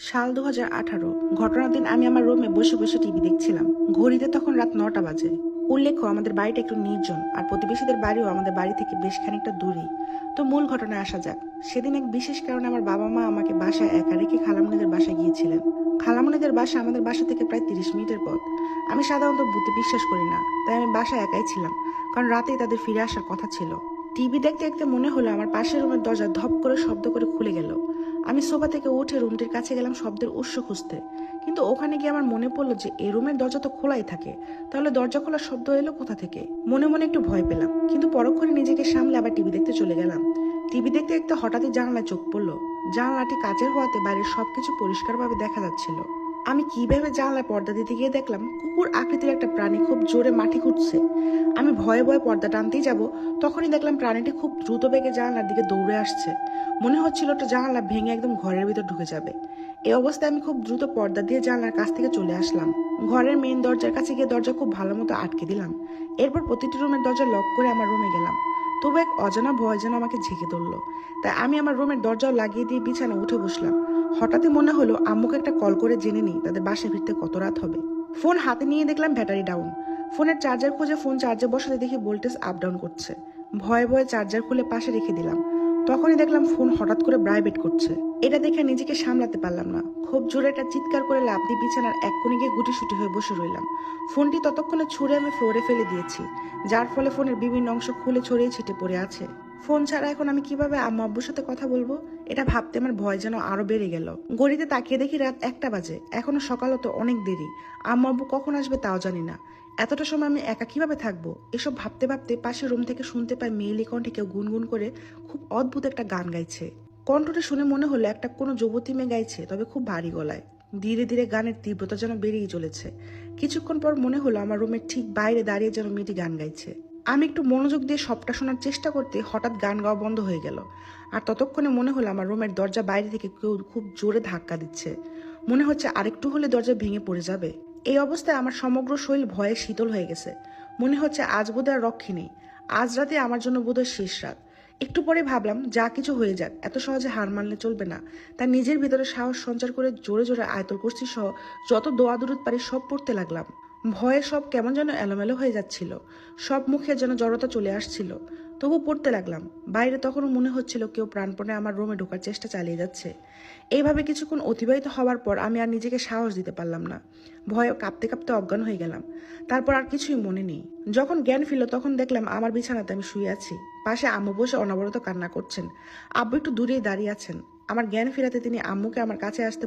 সাল 2018। ঘটনার দিন আমি আমার রুমে বসে বসে টিভি দেখছিলাম। ঘড়িতে তখন রাত 9টা বাজে। উল্লেখ্য, আমাদের বাড়িটা একটু নির্জন, আর প্রতিবেশীদের বাড়িও আমাদের বাড়ি থেকে বেশ খানিকটা দূরেই। তো মূল ঘটনায় আসা যাক। সেদিন এক বিশেষ কারণে আমার বাবা মা আমাকে বাসায় একা রেখে খালামণিদের বাসায় গিয়েছিলেন। খালামণিদের বাসা আমাদের বাসা থেকে প্রায় 30 মিনিটের পথ। আমি সাধারণত ভূতে বিশ্বাস করি না, তাই আমি বাসায় একাই ছিলাম, কারণ রাতেই তাদের ফিরে আসার কথা ছিল। টিভি দেখতে দেখতে মনে হলো আমার পাশের রুমের দরজা ধপ করে শব্দ করে খুলে গেল। আমি সোফা থেকে উঠে রুমটির কাছে গেলাম শব্দের উৎস খুঁজতে, কিন্তু ওখানে গিয়ে আমার মনে পড়লো যে এই রুমের দরজা তো খোলাই থাকে, তাহলে দরজা খোলার শব্দ এলো কোথা থেকে। মনে মনে একটু ভয় পেলাম, কিন্তু পরক্ষণে নিজেকে সামলে আবার টিভি দেখতে চলে গেলাম। টিভি দেখতে দেখতে হঠাৎই জানালায় চোখ পড়লো। জানালাটি কাচের হওয়াতে বাইরের সবকিছু পরিষ্কারভাবে দেখা যাচ্ছিল। আমি কিভাবে জানলায় পর্দা দিতে গিয়ে দেখলাম কুকুর আকৃতির একটা প্রাণী খুব জোরে মাটি খুঁড়ছে। আমি ভয়ে ভয়ে পর্দা টানতেই যাব, তখনই দেখলাম প্রাণীটি খুব দ্রুত বেগে জানলার দিকে দৌড়ে আসছে। মনে হচ্ছিল একটা জানালা ভেঙে একদম ঘরের ভিতর ঢুকে যাবে। এই অবস্থায় আমি খুব দ্রুত পর্দা দিয়ে জানলার কাছ থেকে চলে আসলাম। ঘরের মেইন দরজার কাছে গিয়ে দরজা খুব ভালো মতো আটকে দিলাম। এরপর প্রতিটি রুমের দরজা লক করে আমার রুমে গেলাম। তবু এক অজানা ভয় যেন আমাকে ঝেঁকে ধরলো। তাই আমি আমার রুমের দরজাও লাগিয়ে দিয়ে বিছানা উঠে বসলাম। হঠাৎই মনে হলো আম্মুকে একটা কল করে জেনে নিই তাদের বাসায় ফিরতে কত রাত হবে। ফোন হাতে নিয়ে দেখলাম ব্যাটারি ডাউন। ফোনের চার্জার খুঁজে ফোন চার্জে বসাতে দেখি ভোল্টেজ আপ ডাউন করছে। ভয়ে ভয়ে চার্জার খুলে পাশে রেখে দিলাম। তখনই দেখলাম ফোন হঠাৎ করে ভাইব্রেট করছে। এটা দেখে নিজেকে সামলাতে পারলাম না, খুব জোরে একটা চিৎকার করে লাফ দিয়ে বিছানার এক কোণে গিয়ে গুটিসুটি হয়ে বসে রইলাম। ফোনটি ততক্ষণে ছুঁড়ে আমি ফ্লোরে ফেলে দিয়েছি, যার ফলে ফোনের বিভিন্ন অংশ খুলে ছড়িয়ে ছিটে পড়ে আছে। ফোন ছাড়া এখন আমি কিভাবে আম্মু আব্বুর সাথে কথা বলবো, এটা ভাবতে আমার ভয় যেন আরো বেড়ে গেল। ঘড়িতে তাকিয়ে দেখি রাত 1টা বাজে, এখনো সকাল তো অনেক দেরি। আম্মু আব্বু কখন আসবে তাও জানি না। এতটা সময় আমি একা কিভাবে থাকবো, এসব ভাবতে ভাবতে পাশের রুম থেকে শুনতে পাই মেয়েলি কণ্ঠে কেউ গুনগুন করে খুব অদ্ভুত একটা গান গাইছে। কণ্ঠটা শুনে মনে হলো একটা কোনো যুবতী মেয়ে গাইছে, তবে খুব ভারী গলায়। ধীরে ধীরে গানের তীব্রতা যেন বেড়েই চলেছে। কিছুক্ষণ পর মনে হলো আমার রুমের ঠিক বাইরে দাঁড়িয়ে যেন মেয়েটি গান গাইছে। আমি একটু মনোযোগ দিয়ে সবটা শোনার চেষ্টা করতে হঠাৎ গান গাওয়া বন্ধ হয়ে গেল। আর ততক্ষণে মনে হলো আমার রুমের দরজা বাইরে থেকে কেউ খুব জোরে ধাক্কা দিচ্ছে। মনে হচ্ছে আরেকটু হলে দরজা ভেঙে পড়ে যাবে। এই অবস্থায় আমার সমগ্র শরীর ভয়ে শীতল হয়ে গেছে। মনে হচ্ছে আজ বোধহয় আর রক্ষী নেই। আজ রাতে আমার জন্য বোধহয় শেষ রাত। একটু পরে ভাবলাম যা কিছু হয়ে যাক, এত সহজে হার মানলে চলবে না। তাই নিজের ভিতরে সাহস সঞ্চার করে জোরে জোরে আয়াতুল কুরসি সহ যত দোয়া দুরুদ পারি সব পড়তে লাগলাম। ভয়ে সব কেমন যেন এলোমেলো হয়ে যাচ্ছিল, সব মুখে যেন জড়তা চলে আসছিল। তবু পড়তে লাগলাম। বাইরে তখনও মনে হচ্ছিল কেউ প্রাণপণে আমার রুমে ঢোকার চেষ্টা চালিয়ে যাচ্ছে। এইভাবে কিছুক্ষণ অতিবাহিত হওয়ার পর আমি আর নিজেকে সাহস দিতে পারলাম না। ভয়ে কাঁপতে কাঁপতে অজ্ঞান হয়ে গেলাম। তারপর আর কিছুই মনে নেই। যখন জ্ঞান ফিরল তখন দেখলাম আমার বিছানাতে আমি শুয়ে আছি। পাশে আম্মু বসে অনবরত কান্না করছেন। আব্বু একটু দূরেই দাঁড়িয়ে আছেন। আমার জ্ঞান ফেরাতে তিনি আম্মুকে আমার কাছে আসতে